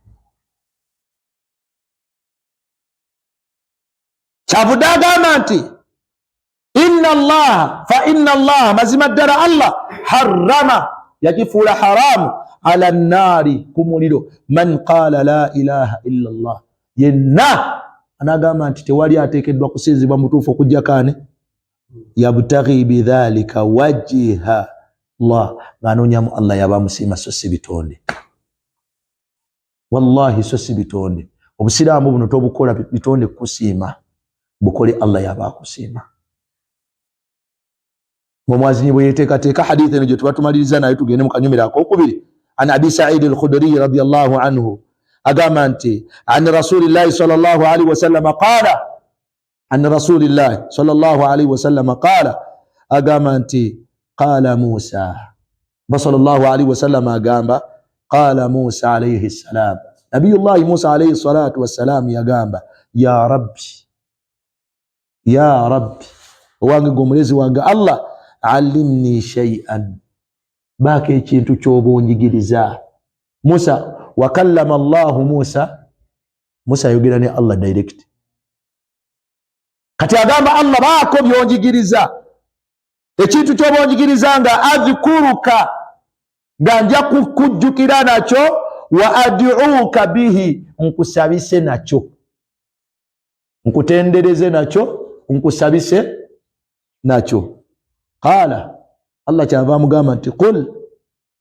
Kyavudde agamba nti inna Allah mazima ddala Allah harrama yakifuula haramu ala nnaari ku muliro man qaala la ilaha illa Allah, yenna anagamba nti tewali ateekeddwa kusinzibwa mutuufu okujja kaane yabtaghi bidhalika wajha Allah, ng'anoonyamu Allah yabamusiima so si bitonde. Wallahi so si bitonde. Obusiraamu buno tobukola bitonde kusiima, bukole Allah yabakusiima. Omwazinyi bwe yeteekateeka hadithi eno gye tuba tumaliriza naye tugende mu kanyumira ak'okubiri. An Abi Sa'id al-Khudri radiyallahu anhu agamba nti an Rasulillahi sallallahu alaihi wasallam qaala, an Rasulillahi sallallahu alaihi wasallam qaala, agamba nti qala Musa, sallallahu alaihi wasallam agamba qala Musa alayhi salam, Nabiyullahi Musa alayhi salatu wassalam yagamba ya rabbi owange gomulezi wange Allah allimni shay'an, baako ekintu ky'obonjigiriza. Musa wakallama Allahu Musa yogera ne Allah direct, kati agamba Allah baako byonjigiriza, ekintu ky'obonjigiriza nga adhkuruka, nga nja kukujjukira nakyo, wa ad'uuka bihi, nkusabise nakyo, nkutendereze nakyo, nkusabise nakyo. Qala Allah kyava mugamba nti qul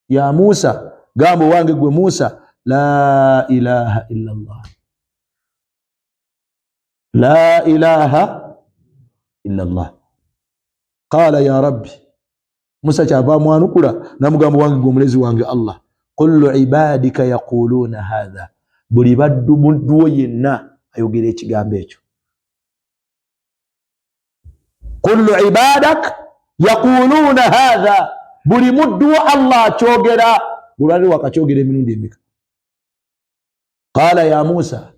ya Musa, gamba wange gwe Musa, la ilaha illa Allah, la ilaha illa Allah. Qala ya rabbi, Musa kyava mwanukula namugamba wange gwe mulezi wange Allah, kullu ibadika yaquluna hadha, buli baddu muddu yenna ayogera ekigambo ekyo. Kullu ibadak yaquluna hadha, buli muddu Allah kyogera, bulali wakakyogera emirundi emeka. Qala ya Musa,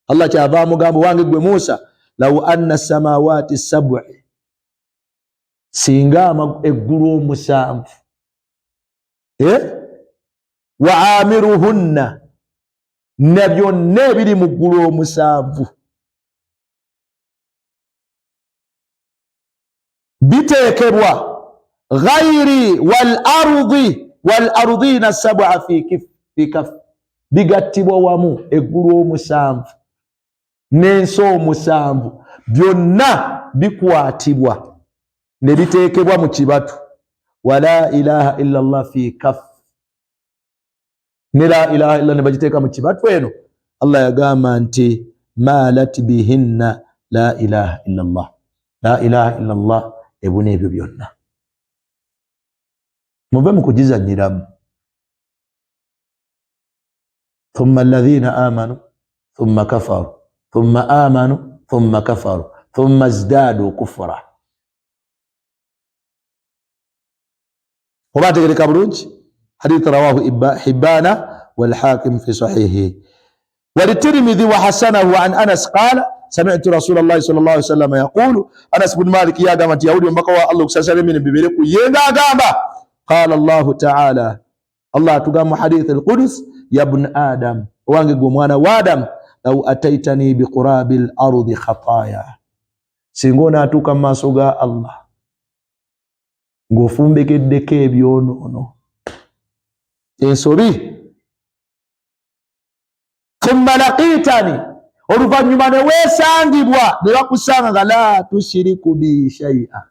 Allah kyava mugamba wange gwe Musa, law anna samawati sab'i, singa eggulu omusanvu wa amiruhunna, ne byonna ebiri mu ggulu omusanvu biteekebwa ghairi wal ardina sab'a fi kaf, bigattibwa wamu eggulu omusanvu n'ensi omusanvu byonna bikwatibwa ne biteekebwa mu kibatu, wala ilaha illa Allah fi kaf, ne la ilaha illa ne bagiteeka mu kibatu eno. Allah yagamba nti malat bihinna la ilaha illa Allah, la ilaha illa Allah ebuna ebyo byonna. Muve mu kugizanyiramu. Thumma alladhina amanu thumma kafaru thumma amanu thumma kafaru thumma izdadu kufra. Oba tegereka bulungi? Hadith rawahu Hibbana wal Hakim fi sahihi. وللترمذي وحسنه عن أنس قال سمعت رسول الله صلى الله عليه وسلم يقول, أنس بن مالك يا قامت يهودي ومكوا الله كسسر من ببريكو ينغا قاما, قال الله تعالى, الله تقام حديث القدس, يا ابن آدم وانغ قموانا وادم لو أتيتني بقراب الأرض خطايا, سنغونا تكما سوغا الله ngofumbe deke byonono ensobi, thumma laqitani, oluvanyuma ne weesangibwa ne bakusanga nga la tushiriku bi shay'a,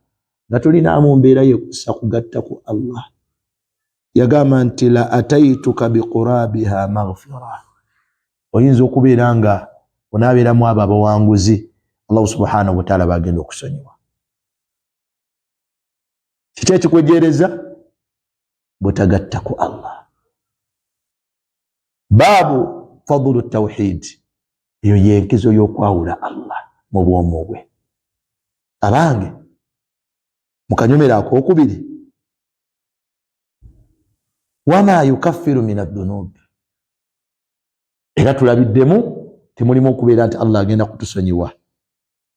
nga tolinaamu mbeera yekusa kugatta ku Allah, yagamba nti la ataituka biqurabiha maghfira, oyinza okubeera nga onaabeeramu abo abawanguzi Allah subhanahu wa ta'ala bagenda okusonyiwa. Kiki ekikwejeereza? Butagatta ku Allah. Babu fadlu tawhid, eyo yenkizo y'okwawula Allah mu bwomu bwe. Abange mukanyomera akokubiri, wama yukaffiru min adh-dhunub, era tulabiddemu temulimu okubeera nti Allah agenda kutusonyiwa.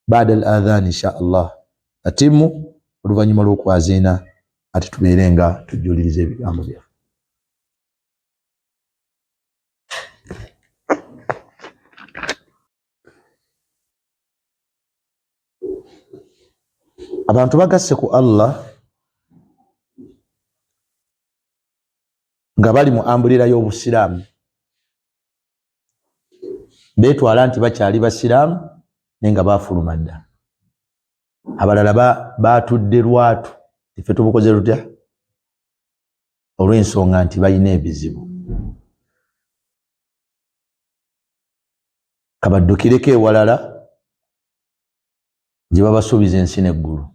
Baada al-adhan insha Allah atimu, oluvanyuma lw'okwaziina ati tubeere nga tujuliriza ebigambo byaffe. Abantu bagasse ku Allah nga bali mu ambulira y'obusiraamu, beetwala nti bakyali basiraamu naye nga baafuluma dda. Abalala baatudde lwatu, iffe tubukoze tutya? Olw'ensonga nti balina ebizibu. Kabaddukireko ewalala gye babasuubiza ensi n'eggulu.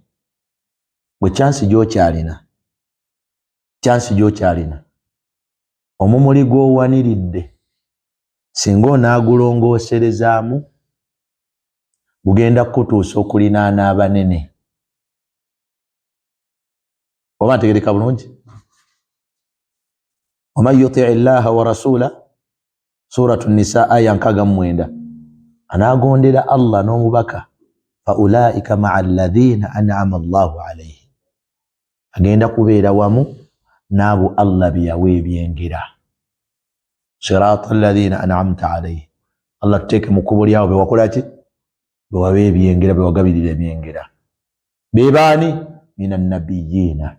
Bwe chansi gy'okyalina, omumuli gw'owaniridde singa onaagulongooserezaamu gugenda kutuusa okulinaana abanene. Oba ntegereka bulungi? Waman yuti' llaha wa rasula, suratu Nisa aya 69, anaagondera Allah n'omubaka, fa ulaika ma'a alladhina an'ama Allahu alayhim, agenda kubeera wamu n'abo Allah bye yawa ebyengera. Sirata alladhina an'amta alayhim, Allah tuteeke mu kkubo lyabo be wakola ki? Be wawa ebyengera, be wagabirira ebyengera. Be baani? Mina nabiyyiina,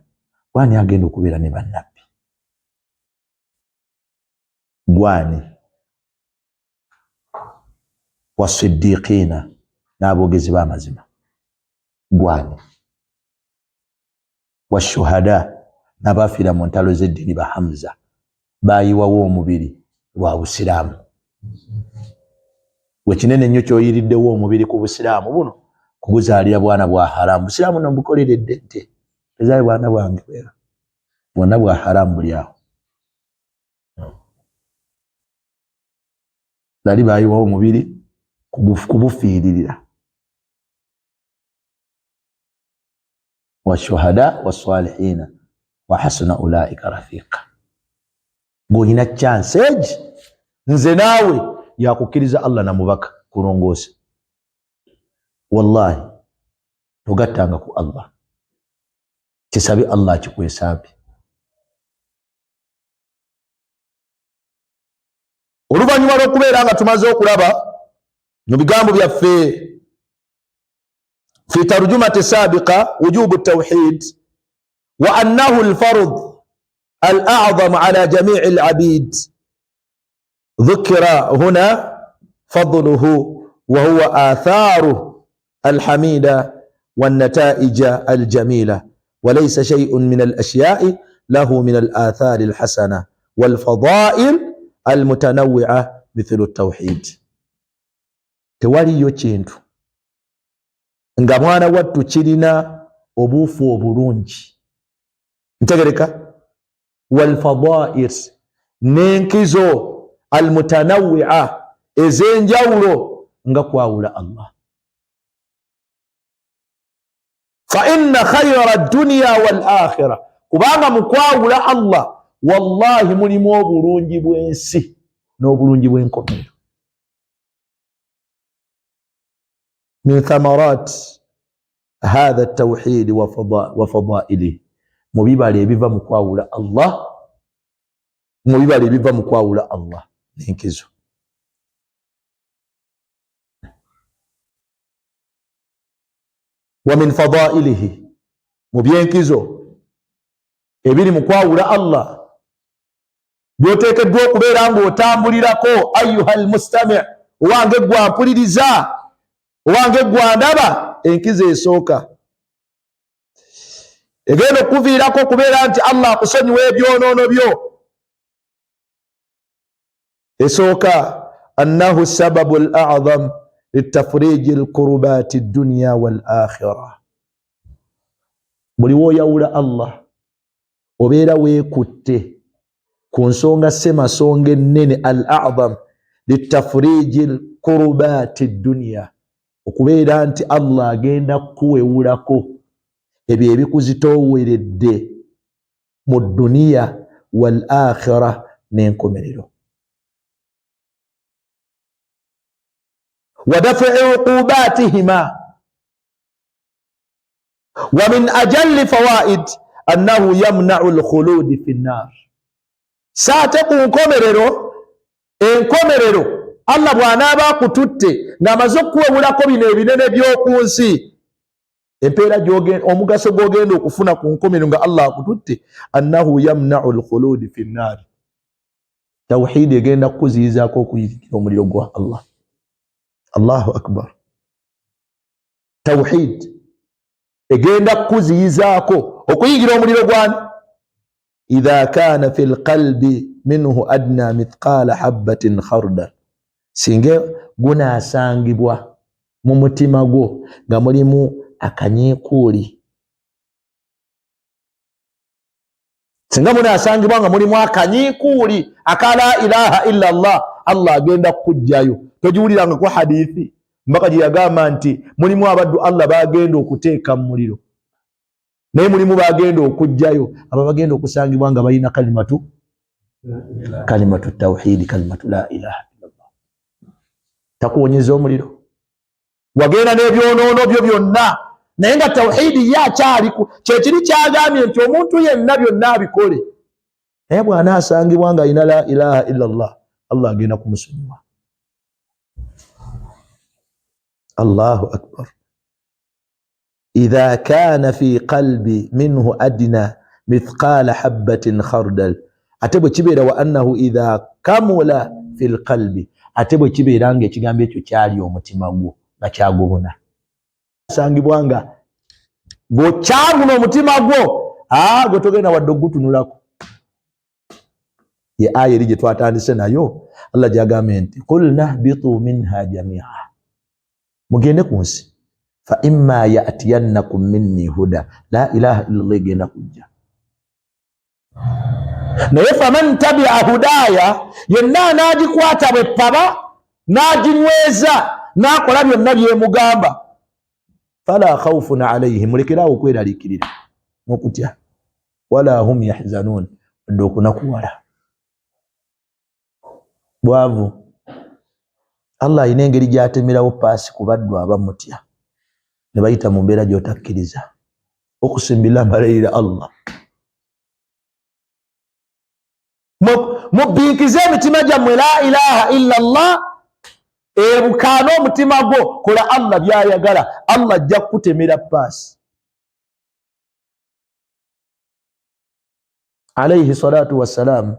gwani agenda okubeera ne bannabbi? Gwani? Wasiddiqiina, n'aboogezi b'amazima. Gwani? Washuhada, n'abafiira mu ntalo z'eddiini ba Hamza baayiwawo omubiri lwa busiraamu. Gwe kinene nnyo ky'oyiriddewo omubiri ku busiraamu buno kuguzaalira bwana bwa haramu. Busiraamu no mbukoleredde nte ezaali bwana bwange bwonna bwa haramu buli awo. Bali baayiwawo omubiri kubufiiririra. Washuhada wassalihina wa hasuna ulaika rafiqa. Ng'olina chance egi nze naawe yakukkiriza Allah na mubaka kulongoose. Wallahi togattanga ku Allah, kisabe Allah kikwesambe. Oluvannyuma lw'okubeera nga tumaze okulaba mu bigambo byaffe في ترجمة سابقة وجوب التوحيد وأنه الفرض الأعظم على جميع العبيد، ذكر هنا فضله وهو آثاره الحميدة والنتائج الجميلة، وليس شيء من الأشياء له من الآثار الحسنة والفضائل المتنوعة مثل التوحيد. توالي يوچينتو nga mwana wattu kirina obuufu obulungi, ntegereka, walfadair n'enkizo almutanawwi'a ez'enjawulo nga kwawula Allah. Fa inna khayra ad-dunya wal akhirah, kubanga mu kwawula Allah wallahi mulimu obulungi bw'ensi n'obulungi bw'enkomerero. من ثمرات هذا التوحيد وفضائله، مبيبالي بيفا مكواولا الله، مبيبالي بيفا مكواولا الله نينكزو. ومن فضائله مبينكزو ebiri mukwaawula Allah byoteekeddwa okubeera ng'otambulirako. Ayyuhal mustami' owange gwa mpuliriza, owange gwa ndaba, enkizo esooka egenda okuviirako okubeera nti Allah akusonyiwa ebyonoono byo. Esooka annahu sababu al-a'zam litafriji al-kurubati ad-dunya wal-akhirah. Buli w'oyawula Allah obeera weekutte ku nsonga ssemasonga ennene al-a'zam litafriji al-kurubati ad-dunya, okubeera nti Allah agenda kukuwewulako ebyo ebikuzitooweredde mu dduniya wal akhirah n'enkomerero. wa dafi'i uqubatihima wa min ajalli fawaid annahu yamna'u al-khulud fi an-nar. Saate ku nkomerero, enkomerero Allah bw'anaaba akututte ng'amaze okukuwewulako bino ebinene by'oku nsi, empeera omugaso gw'ogenda okufuna ku nkomerero nga Allah akututte, annahu yamna'u al-khulud fi an-nar. Tawhid egenda kukuziyizaako okuyingira omuliro gwa Allah. Allahu akbar. Tawhid egenda kukuziyizaako okuyingira omuliro gwani? Idha kana fil qalbi minhu adna mithqala habbatin khardal, singa gunaasangibwa mu mutima gwo nga mulimu akanyiikuuli, singa munaasangibwa nga mulimu akanyiikuuli aka la ilaha illa Allah, Allah agenda kukujjayo. Togiwuliranga ku hadithi mbaka gye yagamba nti mulimu abaddu Allah bagenda okuteeka mu muliro, naye mulimu bagenda okujjayo abo bagenda okusangibwa nga balina kalimatu tawhidi, kalimatu la ilaha illallah. Takuwonyeza omuliro, wagenda n'ebyonoono byo byonna, naye nga tawhidi yakyaliku. Kyekiri kyagambye nti omuntu yenna byonna abikole, naye bw'anaasangibwa nga alina la ilaha illallah, Allah agenda kumusonyiwa. Allahu akbar. Idha kana fi qalbi minhu adna mithqala habbatin khardal, ate bwe kibeera wa annahu idha kamula fil qalbi, ate bwe kibeera nga ekigambo ekyo kyali omutima gwo nga kyagobona, sangibwa nga bw'okyaguna omutima gwo gwe togenda wadde ogutunulako. Ye aya eri gye twatandise nayo Allah gyagambye nti qul nahbitu minha jamia, mugende ku nsi fa imma yatiyannakum minni huda, la ilaha illallah egenda kujja. Naye faman tabia hudaya, yenna anagikwata bweppaba n'aginyweza n'akola byonna byemugamba, fala khawfun alayhim, mulekerawo okweraliikirira n'okutya, wala hum yahzanun, wadde okunakuwala. Bwavu Allah alina engeri gy'atemerawo paasi ku baddu abamutya ne bayita mu mbeera gy'otakkiriza. Okusimbira mbalayira Allah, mubinkize emitima gyammwe la ilaha illa Allah, ebukaana omutima gwo, kola Allah byayagala, Allah ajja kukutemera paasi. Alayhi salatu wassalam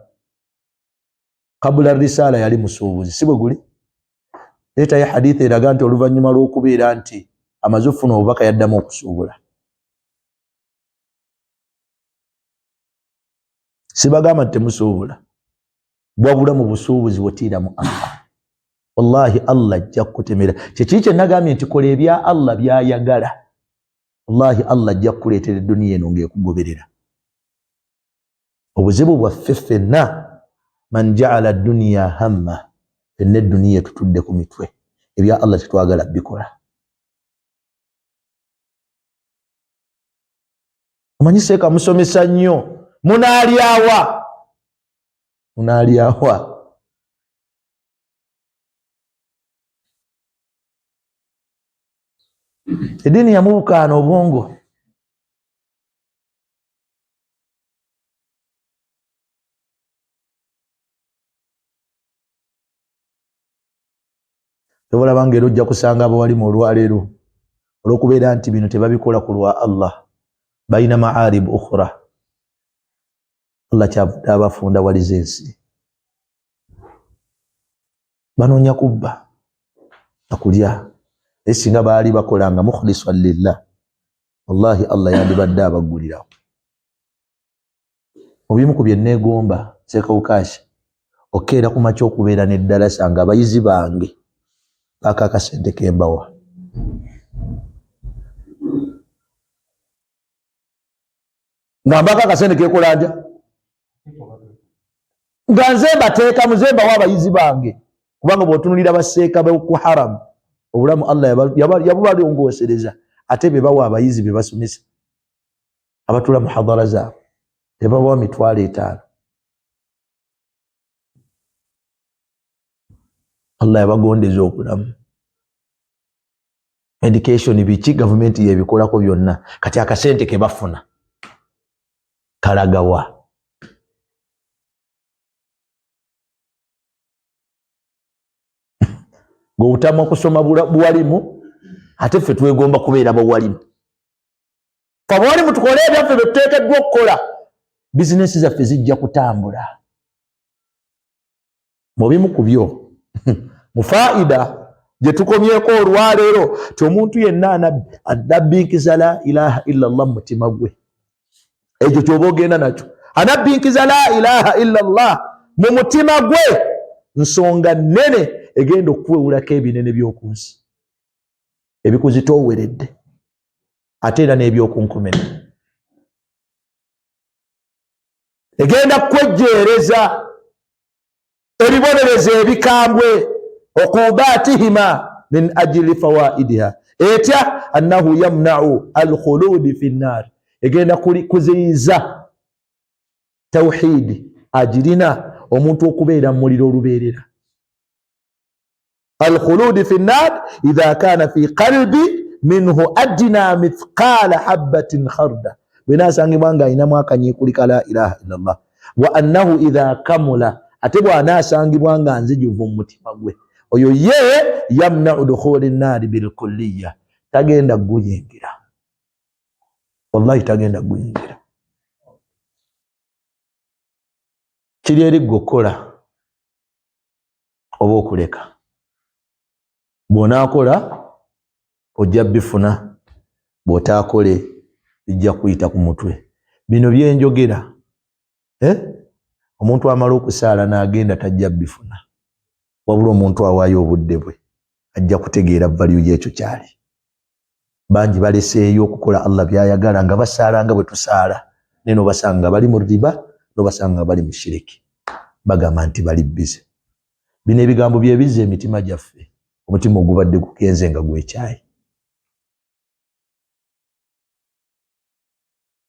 kabula risala yali musuubuzi, si bwe guli? Leetayo hadithi eraga nti oluvannyuma lw'okubeera nti amaze okufuna obubaka yaddamu okusuubula. Sibagamba nti temusuubula, bwabula mu busuubuzi wetiira mu Allah. Wallahi Allah ajja kukutemera. Kyekiri kye nagambye nti kola ebya Allah byayagala, wallahi Allah ajja kukuleetera edduniya eno ng'ekugoberera. Obuzibu bwaffe ffenna, man jaala dunya hamma, enne edduniya tutudde ku mitwe, ebya Allah tetwagala bikola. Omanyi seeka musomesa nnyo, munaalyawa, munaalyawa. Eddiini yamubukaana obwongo. Tobalaba ng'era ojja kusanga abawalimu olwaleero olw'okubeera nti bino tebabikola ku lwa Allah, balina ma'arib ukhra. Allah kyavudde abafunda waliza ensi, banoonya kubba na kulya. Naye singa baali bakolanga mukhlisan lillah, wallahi Allah yandibadde abaggulirawo. Mu bimu ku bye neegomba Sekawukashi, okeera ku makya okubeera n'eddalasa ng'abayizi bange baako akasente kembawa. Ngambako akasente kekola ntya? Nga nze mbateeka muze mbawa abayizi bange, kubanga bw'otunulira basseeka ku haramu, obulamu Allah yabubalongoosereza, ate be bawa abayizi be basomesa abatula mu hadara zaabwe, tebabawa 5,000. Allah yabagondeza obulamu. Education biki gavumenti yebikolako byonna, kati akasente ke bafuna kalagawa. Goutamwa kusoma buwalimu, ate ffe twegomba kubeera bawalimu. Abawalimu tukole ebyaffe bye tuteekeddwa okukola, bizinesi zaffe zijja kutambula. Mu bimu ku byo mu faida gye tukomyeko olwaleero, ti omuntu yenna anabbinkiza la ilaha illa Allah mu mutima gwe. Ekyo ky'oba ogenda nakyo, anabbinkiza la ilaha illa Allah mu mutima gwe, nsonga nnene egenda okuwewulako ebinene by'oku nsi ebikuzitooweredde, ate era n'ebyokunkomera. Egenda kwejjeereza ebibonerezo ebikambwe, okubatihima min ajili fawaidiha, etya annahu yamna'u alkhuludi fi nnar, egenda kuziyiza tawhidi agirina omuntu okubeera mu muliro olubeerera. Alkhuludi fi nnar idha kana fi qalbi minhu adna mithqala habatin kharda, bwenasangibwa nga ayinamu akanyiikulika la ilaha illallah. Wa annahu idha kamula, ate bw'anaasangibwa nga nzijuvu mu mutima gwe, oyo ye yamna'u dukhuli nnaari bilkulliya, tagenda guyingira. Wallahi tagenda guyingira. Kiri eri ggwe okukola oba okuleka. Bw'onaakola ojja bifuna, bw'otaakole bijja kuyita ku mutwe. bino byenjogera omuntu amala okusaala n'agenda tajja bifuna wabula omuntu awaayo obudde bwe ajja kutegeera value y'ekyo kyali. Bangi baleseeyo okukola Allah byayagala nga basaala nga bwe tusaala naye n'obasanga nga bali mu riba n'obasanga nga bali mu shiriki bagamba nti bali bize. Bino ebigambo bye bizza emitima gyaffe, omutima ogubadde gugenze nga gwekyayi.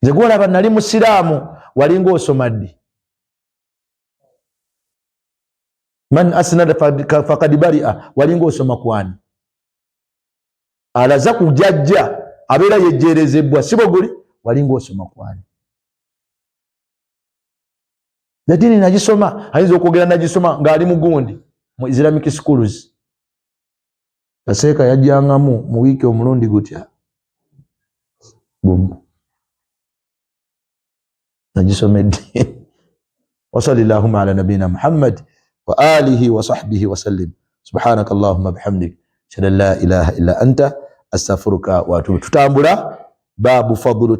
Nze gwolaba nali musiraamu walinga osoma ddi? Man asnada faqad bari'a, walinga osoma kwani? Alaza kujajja abeera yejjerezebwa sibo guli walinga osoma kwani? Nadini nagisoma ayinza okwogera nagisoma ng'ali mugundi mu Islamic schools. Kaseeka yajjangamu mu wiiki omulundi gutya gumu nagisomedde. Wa sallallahu ala nabina Muhammad wa alihi wa sahbihi wa sallim. Subhanaka Allahumma bihamdik ashhadu an la ilaha illa anta astaghfiruka wa atubu. Tutambula babu fadlu